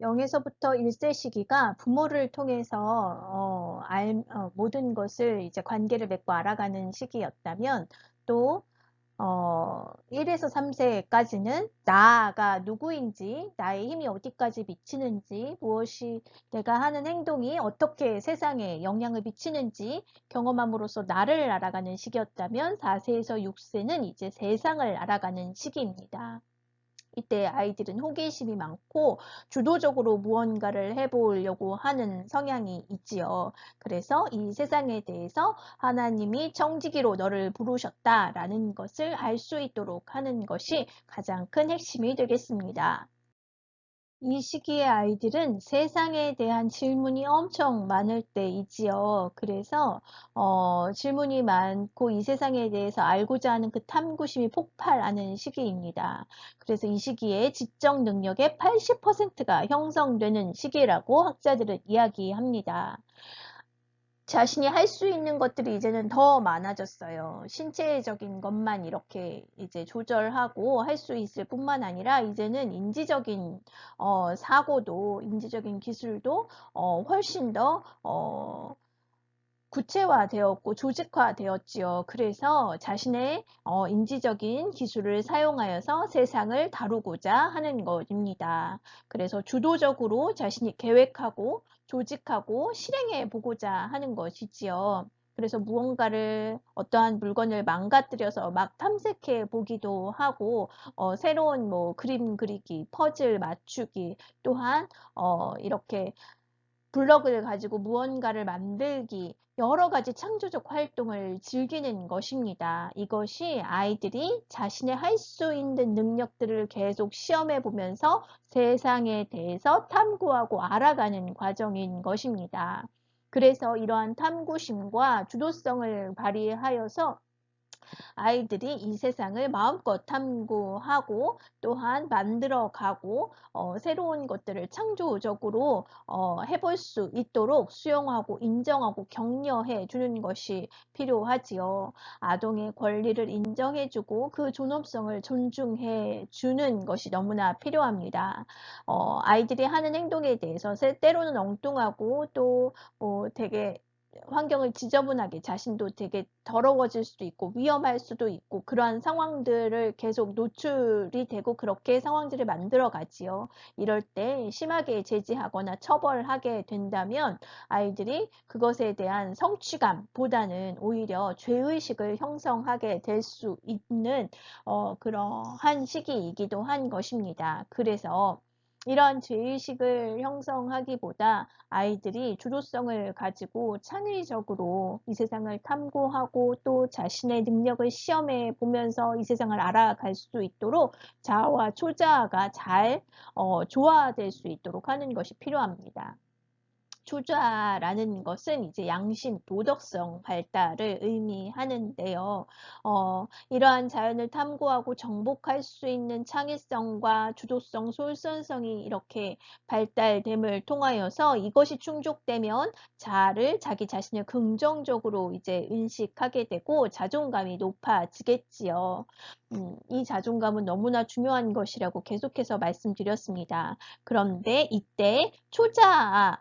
0에서부터 1세 시기가 부모를 통해서 모든 것을 이제 관계를 맺고 알아가는 시기였다면, 또 1에서 3세까지는 나가 누구인지, 나의 힘이 어디까지 미치는지, 무엇이 내가 하는 행동이 어떻게 세상에 영향을 미치는지 경험함으로써 나를 알아가는 시기였다면, 4세에서 6세는 이제 세상을 알아가는 시기입니다. 이때 아이들은 호기심이 많고 주도적으로 무언가를 해보려고 하는 성향이 있지요. 그래서 이 세상에 대해서 하나님이 청지기로 너를 부르셨다라는 것을 알 수 있도록 하는 것이 가장 큰 핵심이 되겠습니다. 이 시기의 아이들은 세상에 대한 질문이 엄청 많을 때이지요. 그래서 질문이 많고 이 세상에 대해서 알고자 하는 그 탐구심이 폭발하는 시기입니다. 그래서 이 시기에 지적 능력의 80%가 형성되는 시기라고 학자들은 이야기합니다. 자신이 할 수 있는 것들이 이제는 더 많아졌어요. 신체적인 것만 이렇게 이제 조절하고 할 수 있을 뿐만 아니라 이제는 인지적인 사고도, 인지적인 기술도 훨씬 더 구체화되었고 조직화되었지요. 그래서 자신의 인지적인 기술을 사용하여서 세상을 다루고자 하는 것입니다. 그래서 주도적으로 자신이 계획하고 조직하고 실행해 보고자 하는 것이지요. 그래서 무언가를 어떠한 물건을 망가뜨려서 막 탐색해 보기도 하고 새로운 뭐 그림 그리기, 퍼즐 맞추기, 또한 이렇게 블럭을 가지고 무언가를 만들기, 여러 가지 창조적 활동을 즐기는 것입니다. 이것이 아이들이 자신의 할 수 있는 능력들을 계속 시험해 보면서 세상에 대해서 탐구하고 알아가는 과정인 것입니다. 그래서 이러한 탐구심과 주도성을 발휘하여서 아이들이 이 세상을 마음껏 탐구하고 또한 만들어가고 새로운 것들을 창조적으로 해볼 수 있도록 수용하고 인정하고 격려해 주는 것이 필요하지요. 아동의 권리를 인정해주고 그 존엄성을 존중해 주는 것이 너무나 필요합니다. 아이들이 하는 행동에 대해서 때로는 엉뚱하고 또 되게 환경을 지저분하게, 자신도 되게 더러워질 수도 있고 위험할 수도 있고 그러한 상황들을 계속 노출이 되고 그렇게 상황들을 만들어 가지요. 이럴 때 심하게 제지하거나 처벌하게 된다면 아이들이 그것에 대한 성취감보다는 오히려 죄의식을 형성하게 될 수 있는 그러한 시기이기도 한 것입니다. 그래서 이러한 죄의식을 형성하기보다 아이들이 주도성을 가지고 창의적으로 이 세상을 탐구하고 또 자신의 능력을 시험해 보면서 이 세상을 알아갈 수 있도록 자아와 초자아가 잘 조화될 수 있도록 하는 것이 필요합니다. 초자라는 것은 이제 양심, 도덕성 발달을 의미하는데요. 이러한 자연을 탐구하고 정복할 수 있는 창의성과 주도성, 솔선성이 이렇게 발달됨을 통하여서 이것이 충족되면 자기 자신을 긍정적으로 이제 인식하게 되고 자존감이 높아지겠지요. 이 자존감은 너무나 중요한 것이라고 계속해서 말씀드렸습니다. 그런데 이때 초자아,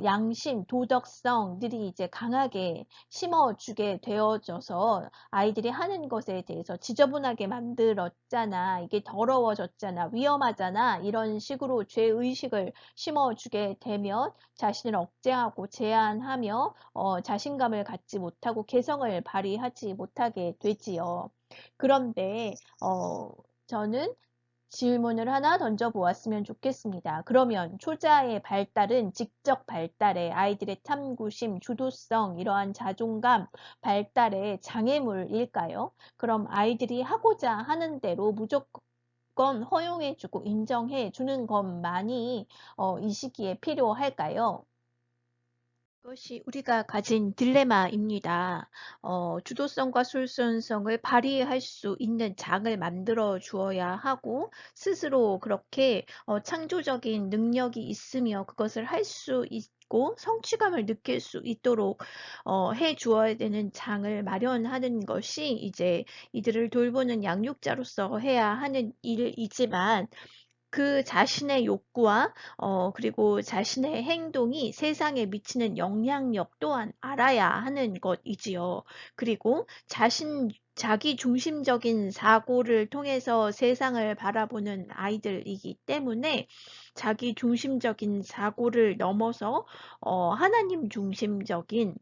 양심, 도덕성들이 이제 강하게 심어주게 되어져서 아이들이 하는 것에 대해서 지저분하게 만들었잖아, 이게 더러워졌잖아, 위험하잖아, 이런 식으로 죄의식을 심어주게 되면 자신을 억제하고 제한하며 자신감을 갖지 못하고 개성을 발휘하지 못하게 되지요. 그런데 저는 질문을 하나 던져보았으면 좋겠습니다. 그러면 초자의 발달은 지적 발달에 아이들의 탐구심, 주도성, 이러한 자존감 발달의 장애물일까요? 그럼 아이들이 하고자 하는 대로 무조건 허용해주고 인정해주는 것만이 이 시기에 필요할까요? 이것이 우리가 가진 딜레마입니다. 주도성과 솔선성을 발휘할 수 있는 장을 만들어 주어야 하고 스스로 그렇게 창조적인 능력이 있으며 그것을 할 수 있고 성취감을 느낄 수 있도록 해 주어야 되는 장을 마련하는 것이 이제 이들을 돌보는 양육자로서 해야 하는 일이지만 그 자신의 욕구와 그리고 자신의 행동이 세상에 미치는 영향력 또한 알아야 하는 것이지요. 그리고 자기 중심적인 사고를 통해서 세상을 바라보는 아이들이기 때문에 자기 중심적인 사고를 넘어서 하나님 중심적인,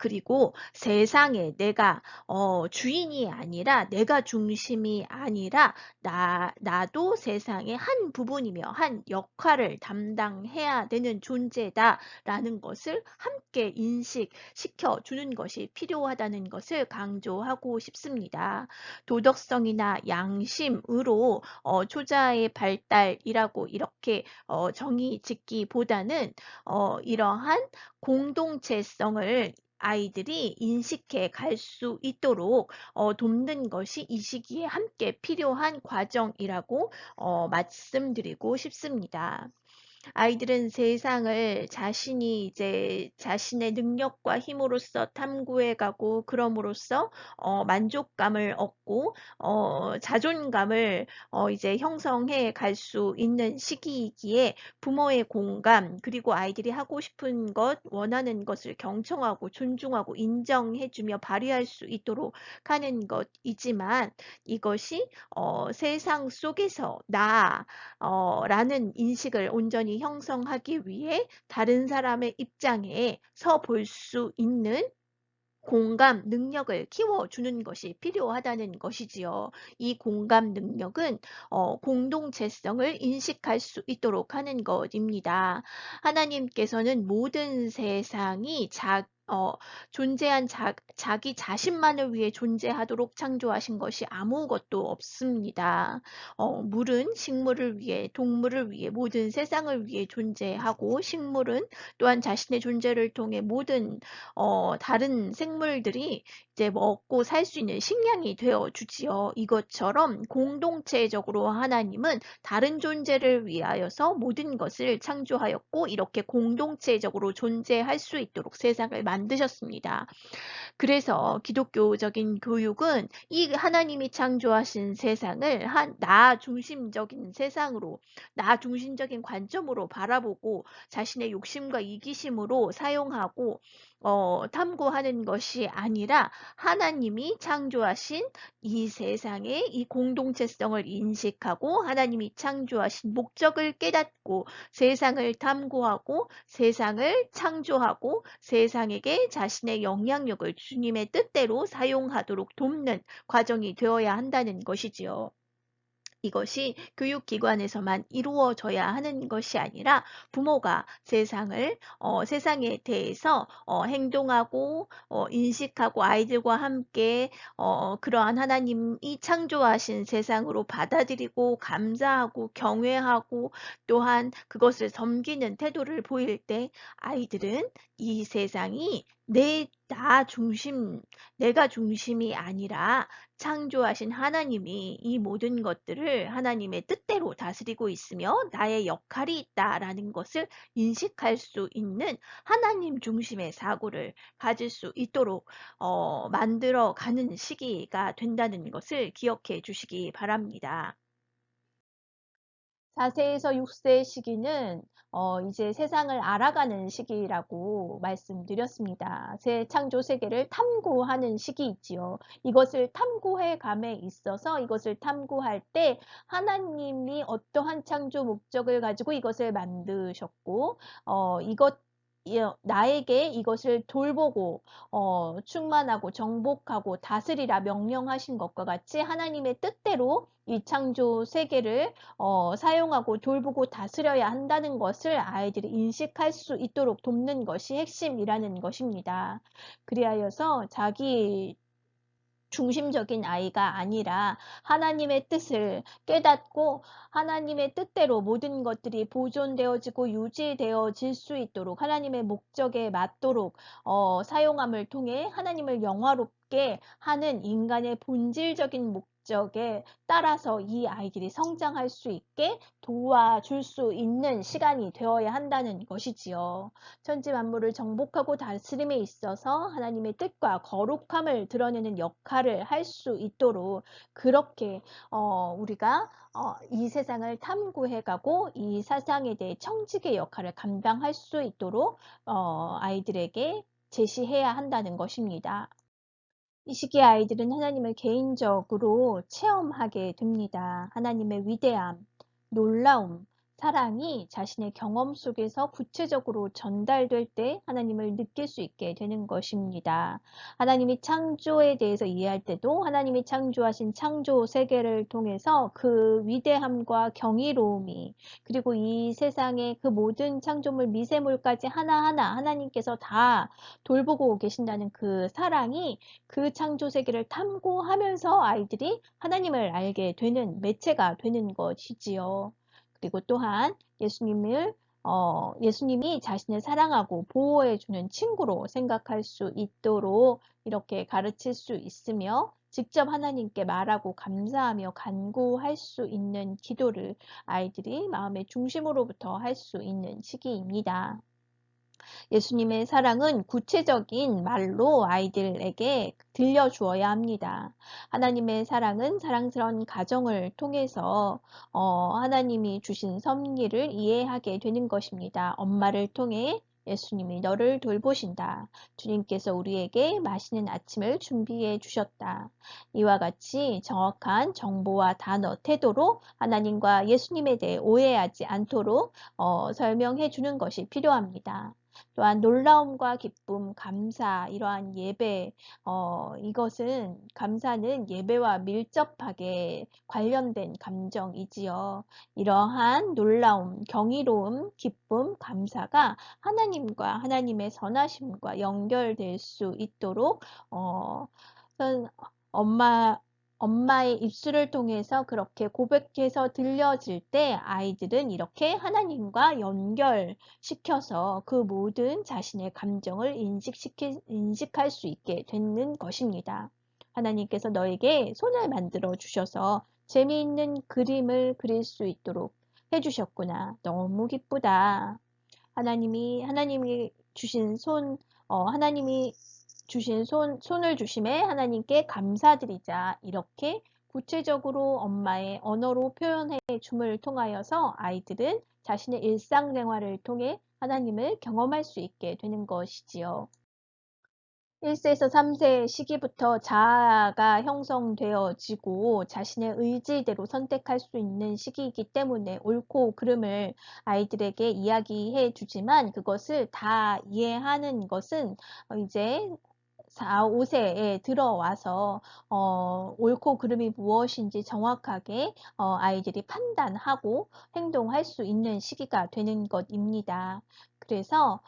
그리고 세상에 내가 주인이 아니라, 내가 중심이 아니라 나도 세상의 한 부분이며 한 역할을 담당해야 되는 존재다라는 것을 함께 인식시켜 주는 것이 필요하다는 것을 강조하고 싶습니다. 도덕성이나 양심으로 초자의 발달이라고 이렇게 정의 짓기보다는 이러한 공동체성을 아이들이 인식해 갈 수 있도록 돕는 것이 이 시기에 함께 필요한 과정이라고 말씀드리고 싶습니다. 아이들은 세상을 자신이 이제 자신의 능력과 힘으로써 탐구해 가고, 그럼으로써 만족감을 얻고 자존감을 이제 형성해 갈 수 있는 시기이기에 부모의 공감, 그리고 아이들이 하고 싶은 것, 원하는 것을 경청하고 존중하고 인정해주며 발휘할 수 있도록 하는 것이지만, 이것이 세상 속에서 라는 인식을 온전히 형성하기 위해 다른 사람의 입장에 서 볼 수 있는 공감 능력을 키워주는 것이 필요하다는 것이지요. 이 공감 능력은 공동체성을 인식할 수 있도록 하는 것입니다. 하나님께서는 모든 세상이 존재한 자기 자신만을 위해 존재하도록 창조하신 것이 아무것도 없습니다. 물은 식물을 위해, 동물을 위해, 모든 세상을 위해 존재하고, 식물은 또한 자신의 존재를 통해 모든 다른 생물들이 이제 먹고 살 수 있는 식량이 되어 주지요. 이것처럼 공동체적으로 하나님은 다른 존재를 위하여서 모든 것을 창조하였고, 이렇게 공동체적으로 존재할 수 있도록 세상을 만드셨습니다. 그래서 기독교적인 교육은 이 하나님이 창조하신 세상을 나 중심적인 세상으로, 나 중심적인 관점으로 바라보고 자신의 욕심과 이기심으로 사용하고 탐구하는 것이 아니라, 하나님이 창조하신 이 세상의 이 공동체성을 인식하고 하나님이 창조하신 목적을 깨닫고 세상을 탐구하고 세상을 창조하고 세상에게 자신의 영향력을 주님의 뜻대로 사용하도록 돕는 과정이 되어야 한다는 것이지요. 이것이 교육기관에서만 이루어져야 하는 것이 아니라, 부모가 세상에 대해서 행동하고 인식하고 아이들과 함께 그러한 하나님이 창조하신 세상으로 받아들이고 감사하고 경외하고 또한 그것을 섬기는 태도를 보일 때, 아이들은 이 세상이 내가 중심이 아니라 창조하신 하나님이 이 모든 것들을 하나님의 뜻대로 다스리고 있으며 나의 역할이 있다라는 것을 인식할 수 있는 하나님 중심의 사고를 가질 수 있도록 만들어 가는 시기가 된다는 것을 기억해 주시기 바랍니다. 4세에서 6세 시기는 이제 세상을 알아가는 시기라고 말씀드렸습니다. 새 창조 세계를 탐구하는 시기이지요. 이것을 탐구해 감에 있어서, 이것을 탐구할 때 하나님이 어떠한 창조 목적을 가지고 이것을 만드셨고, 나에게 이것을 돌보고 충만하고 정복하고 다스리라 명령하신 것과 같이, 하나님의 뜻대로 이 창조 세계를 사용하고 돌보고 다스려야 한다는 것을 아이들이 인식할 수 있도록 돕는 것이 핵심이라는 것입니다. 그리하여서 자기 중심적인 아이가 아니라 하나님의 뜻을 깨닫고 하나님의 뜻대로 모든 것들이 보존되어지고 유지되어질 수 있도록, 하나님의 목적에 맞도록 사용함을 통해 하나님을 영화롭게 하는 인간의 본질적인 목적에 따라서 이 아이들이 성장할 수 있게 도와줄 수 있는 시간이 되어야 한다는 것이지요. 천지 만물을 정복하고 다스림에 있어서 하나님의 뜻과 거룩함을 드러내는 역할을 할 수 있도록 그렇게 우리가 이 세상을 탐구해가고 이 세상에 대해 청지기의 역할을 감당할 수 있도록 아이들에게 제시해야 한다는 것입니다. 이 시기의 아이들은 하나님을 개인적으로 체험하게 됩니다. 하나님의 위대함, 놀라움, 사랑이 자신의 경험 속에서 구체적으로 전달될 때 하나님을 느낄 수 있게 되는 것입니다. 하나님이 창조에 대해서 이해할 때도 하나님이 창조하신 창조 세계를 통해서 그 위대함과 경이로움이 그리고 이 세상의 그 모든 창조물 미세물까지 하나하나 하나님께서 다 돌보고 계신다는 그 사랑이 그 창조 세계를 탐구하면서 아이들이 하나님을 알게 되는 매체가 되는 것이지요. 그리고 또한 예수님이 자신을 사랑하고 보호해주는 친구로 생각할 수 있도록 이렇게 가르칠 수 있으며 직접 하나님께 말하고 감사하며 간구할 수 있는 기도를 아이들이 마음의 중심으로부터 할 수 있는 시기입니다. 예수님의 사랑은 구체적인 말로 아이들에게 들려주어야 합니다. 하나님의 사랑은 사랑스러운 가정을 통해서 하나님이 주신 섭리를 이해하게 되는 것입니다. 엄마를 통해 예수님이 너를 돌보신다. 주님께서 우리에게 맛있는 아침을 준비해 주셨다. 이와 같이 정확한 정보와 단어, 태도로 하나님과 예수님에 대해 오해하지 않도록 설명해 주는 것이 필요합니다. 또한 놀라움과 기쁨, 감사, 이러한 예배, 감사는 예배와 밀접하게 관련된 감정이지요. 이러한 놀라움, 경이로움, 기쁨, 감사가 하나님과 하나님의 선하심과 연결될 수 있도록, 선- 엄마, 엄마의 입술을 통해서 그렇게 고백해서 들려질 때 아이들은 이렇게 하나님과 연결시켜서 그 모든 자신의 감정을 인식할 수 있게 되는 것입니다. 하나님께서 너에게 손을 만들어 주셔서 재미있는 그림을 그릴 수 있도록 해주셨구나. 너무 기쁘다. 하나님이 주신 하나님이 주신 손을 주심에 하나님께 감사드리자. 이렇게 구체적으로 엄마의 언어로 표현해 줌을 통하여서 아이들은 자신의 일상생활을 통해 하나님을 경험할 수 있게 되는 것이지요. 1세에서 3세 시기부터 자아가 형성되어지고 자신의 의지대로 선택할 수 있는 시기이기 때문에 옳고 그름을 아이들에게 이야기해 주지만 그것을 다 이해하는 것은 이제 4, 5세에 들어와서 옳고 그름이 무엇인지 정확하게 아이들이 판단하고 행동할 수 있는 시기가 되는 것입니다. 그래서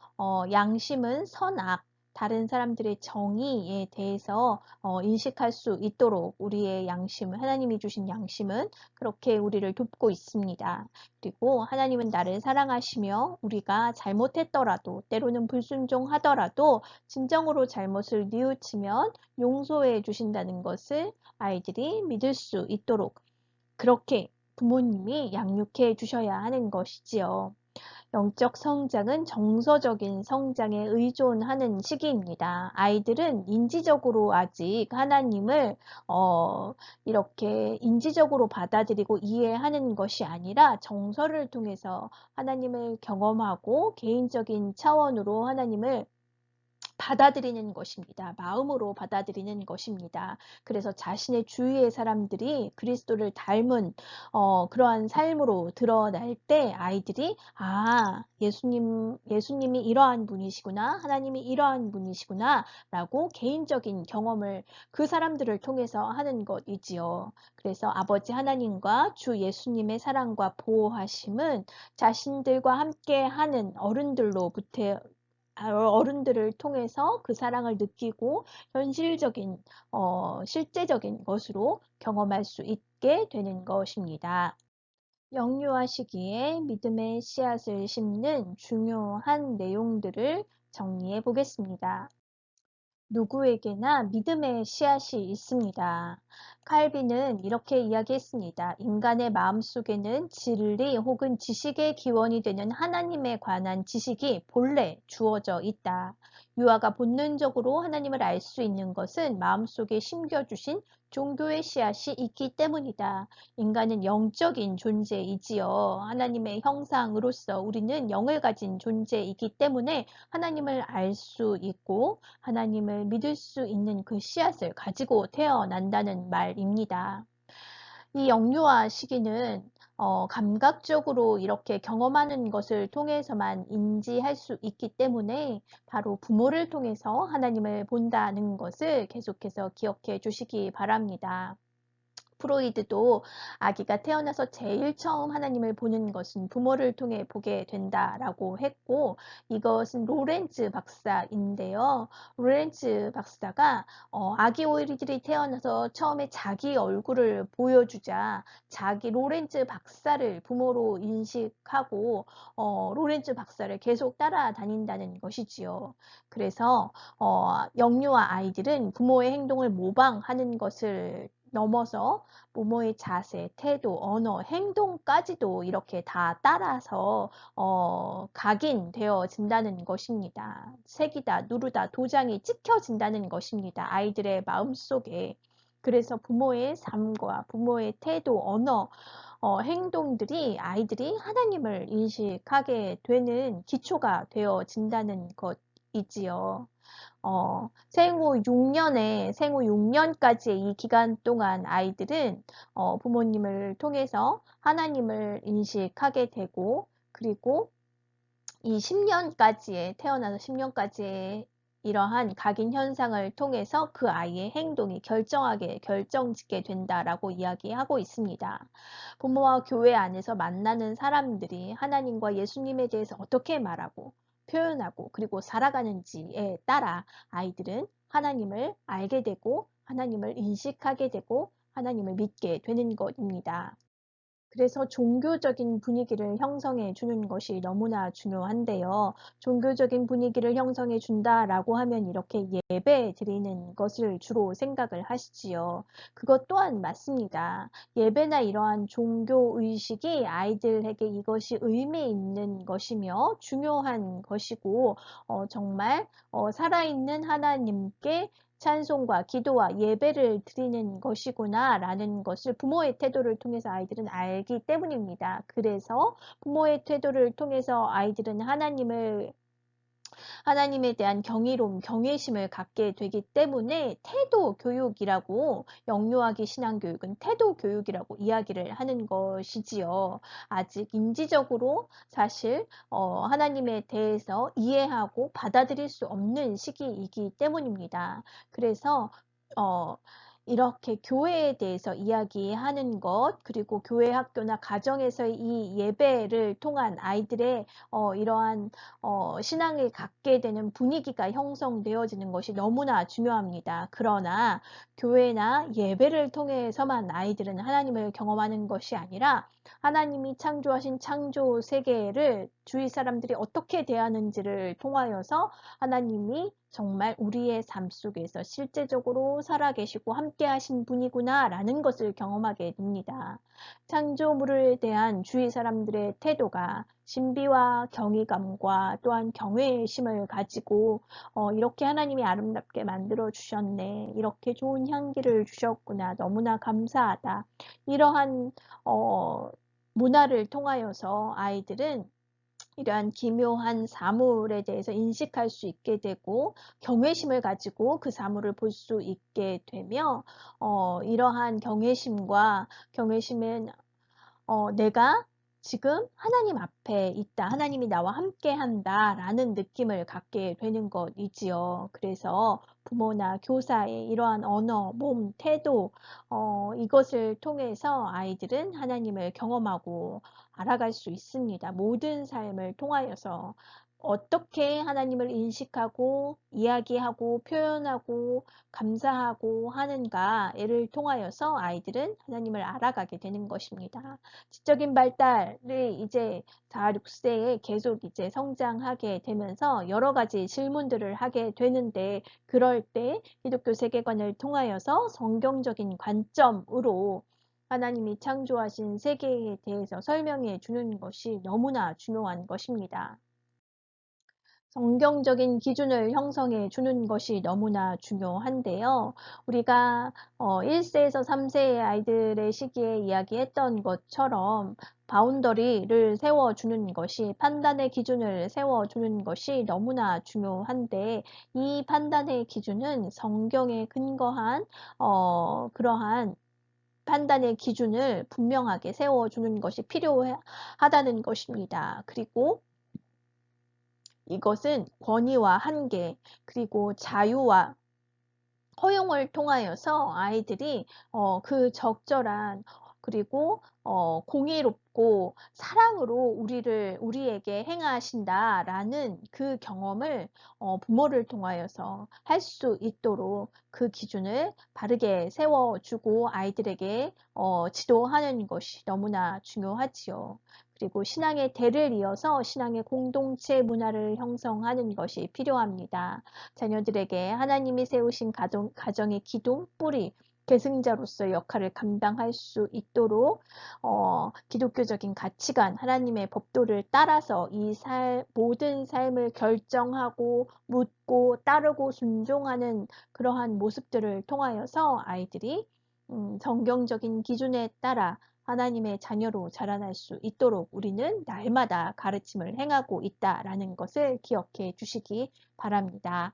양심은 선악, 다른 사람들의 정의에 대해서 인식할 수 있도록 우리의 양심은 하나님이 주신 양심은 그렇게 우리를 돕고 있습니다. 그리고 하나님은 나를 사랑하시며 우리가 잘못했더라도 때로는 불순종하더라도 진정으로 잘못을 뉘우치면 용서해 주신다는 것을 아이들이 믿을 수 있도록 그렇게 부모님이 양육해 주셔야 하는 것이지요. 영적 성장은 정서적인 성장에 의존하는 시기입니다. 아이들은 인지적으로 아직 하나님을 이렇게 인지적으로 받아들이고 이해하는 것이 아니라 정서를 통해서 하나님을 경험하고 개인적인 차원으로 하나님을 받아들이는 것입니다. 마음으로 받아들이는 것입니다. 그래서 자신의 주위의 사람들이 그리스도를 닮은 그러한 삶으로 드러날 때 아이들이 예수님이 이러한 분이시구나, 하나님이 이러한 분이시구나 라고 개인적인 경험을 그 사람들을 통해서 하는 것이지요. 그래서 아버지 하나님과 주 예수님의 사랑과 보호하심은 자신들과 함께 하는 어른들을 통해서 그 사랑을 느끼고 실제적인 것으로 경험할 수 있게 되는 것입니다. 영유아 시기에 믿음의 씨앗을 심는 중요한 내용들을 정리해 보겠습니다. 누구에게나 믿음의 씨앗이 있습니다. 칼빈은 이렇게 이야기했습니다. 인간의 마음속에는 진리 혹은 지식의 기원이 되는 하나님에 관한 지식이 본래 주어져 있다. 유아가 본능적으로 하나님을 알 수 있는 것은 마음속에 심겨주신 종교의 씨앗이 있기 때문이다. 인간은 영적인 존재이지요. 하나님의 형상으로서 우리는 영을 가진 존재이기 때문에 하나님을 알 수 있고 하나님을 믿을 수 있는 그 씨앗을 가지고 태어난다는 말입니다. 이 영유아 시기는 감각적으로 이렇게 경험하는 것을 통해서만 인지할 수 있기 때문에 바로 부모를 통해서 하나님을 본다는 것을 계속해서 기억해 주시기 바랍니다. 프로이드도 아기가 태어나서 제일 처음 하나님을 보는 것은 부모를 통해 보게 된다라고 했고, 이것은 로렌츠 박사인데요. 로렌츠 박사가 아기 오리들이 태어나서 처음에 자기 얼굴을 보여주자 자기 로렌츠 박사를 부모로 인식하고 로렌츠 박사를 계속 따라다닌다는 것이지요. 그래서 영유아 아이들은 부모의 행동을 모방하는 것을 넘어서 부모의 자세, 태도, 언어, 행동까지도 이렇게 다 따라서 각인되어진다는 것입니다. 색이다, 누르다, 도장이 찍혀진다는 것입니다. 아이들의 마음속에. 그래서 부모의 삶과 부모의 태도, 언어, 행동들이 아이들이 하나님을 인식하게 되는 기초가 되어진다는 것이지요. 생후 6년까지의 이 기간 동안 아이들은 부모님을 통해서 하나님을 인식하게 되고, 그리고 이 10년까지의 태어나서 10년까지의 이러한 각인 현상을 통해서 그 아이의 행동이 결정짓게 된다라고 이야기하고 있습니다. 부모와 교회 안에서 만나는 사람들이 하나님과 예수님에 대해서 어떻게 말하고 표현하고 그리고 살아가는지에 따라 아이들은 하나님을 알게 되고 하나님을 인식하게 되고 하나님을 믿게 되는 것입니다. 그래서 종교적인 분위기를 형성해 주는 것이 너무나 중요한데요. 종교적인 분위기를 형성해 준다라고 하면 이렇게 예배 드리는 것을 주로 생각을 하시지요. 그것 또한 맞습니다. 예배나 이러한 종교 의식이 아이들에게 이것이 의미 있는 것이며 중요한 것이고 정말 살아있는 하나님께 찬송과 기도와 예배를 드리는 것이구나 라는 것을 부모의 태도를 통해서 아이들은 알기 때문입니다. 그래서 부모의 태도를 통해서 아이들은 하나님에 대한 경이로움, 경외심을 갖게 되기 때문에 태도 교육이라고 영유아기 신앙교육은 태도 교육이라고 이야기를 하는 것이지요. 아직 인지적으로 사실 하나님에 대해서 이해하고 받아들일 수 없는 시기이기 때문입니다. 그래서 이렇게 교회에 대해서 이야기하는 것, 그리고 교회 학교나 가정에서의 이 예배를 통한 아이들의 이러한 신앙을 갖게 되는 분위기가 형성되어지는 것이 너무나 중요합니다. 그러나 교회나 예배를 통해서만 아이들은 하나님을 경험하는 것이 아니라 하나님이 창조하신 창조 세계를 주위 사람들이 어떻게 대하는지를 통하여서 하나님이 정말 우리의 삶 속에서 실제적으로 살아계시고 함께 하신 분이구나 라는 것을 경험하게 됩니다. 창조물에 대한 주위 사람들의 태도가 신비와 경이감과 또한 경외심을 가지고 이렇게 하나님이 아름답게 만들어 주셨네. 이렇게 좋은 향기를 주셨구나. 너무나 감사하다. 이러한 문화를 통하여서 아이들은 이러한 기묘한 사물에 대해서 인식할 수 있게 되고 경외심을 가지고 그 사물을 볼 수 있게 되며 이러한 경외심은 내가 지금 하나님 앞에 있다. 하나님이 나와 함께 한다. 라는 느낌을 갖게 되는 것이지요. 그래서 부모나 교사의 이러한 언어, 몸, 태도, 이것을 통해서 아이들은 하나님을 경험하고 알아갈 수 있습니다. 모든 삶을 통하여서 어떻게 하나님을 인식하고 이야기하고 표현하고 감사하고 하는가를 통하여서 아이들은 하나님을 알아가게 되는 것입니다. 지적인 발달이 이제 4, 6세에 계속 이제 성장하게 되면서 여러 가지 질문들을 하게 되는데, 그럴 때 기독교 세계관을 통하여서 성경적인 관점으로 하나님이 창조하신 세계에 대해서 설명해 주는 것이 너무나 중요한 것입니다. 성경적인 기준을 형성해 주는 것이 너무나 중요한데요. 우리가 1세에서 3세의 아이들의 시기에 이야기했던 것처럼 바운더리를 세워주는 것이, 판단의 기준을 세워주는 것이 너무나 중요한데, 이 판단의 기준은 성경에 근거한 그러한 판단의 기준을 분명하게 세워주는 것이 필요하다는 것입니다. 그리고 이것은 권위와 한계, 그리고 자유와 허용을 통하여서 아이들이 그 적절한, 그리고 공의롭고 사랑으로 우리에게 행하신다라는 그 경험을 부모를 통하여서 할 수 있도록 그 기준을 바르게 세워주고 아이들에게 지도하는 것이 너무나 중요하지요. 그리고 신앙의 대를 이어서 신앙의 공동체 문화를 형성하는 것이 필요합니다. 자녀들에게 하나님이 세우신 가정의 기둥, 뿌리, 계승자로서 역할을 감당할 수 있도록 기독교적인 가치관, 하나님의 법도를 따라서 모든 삶을 결정하고 묻고 따르고 순종하는 그러한 모습들을 통하여서 아이들이 성경적인 기준에 따라 하나님의 자녀로 자라날 수 있도록 우리는 날마다 가르침을 행하고 있다라는 것을 기억해 주시기 바랍니다.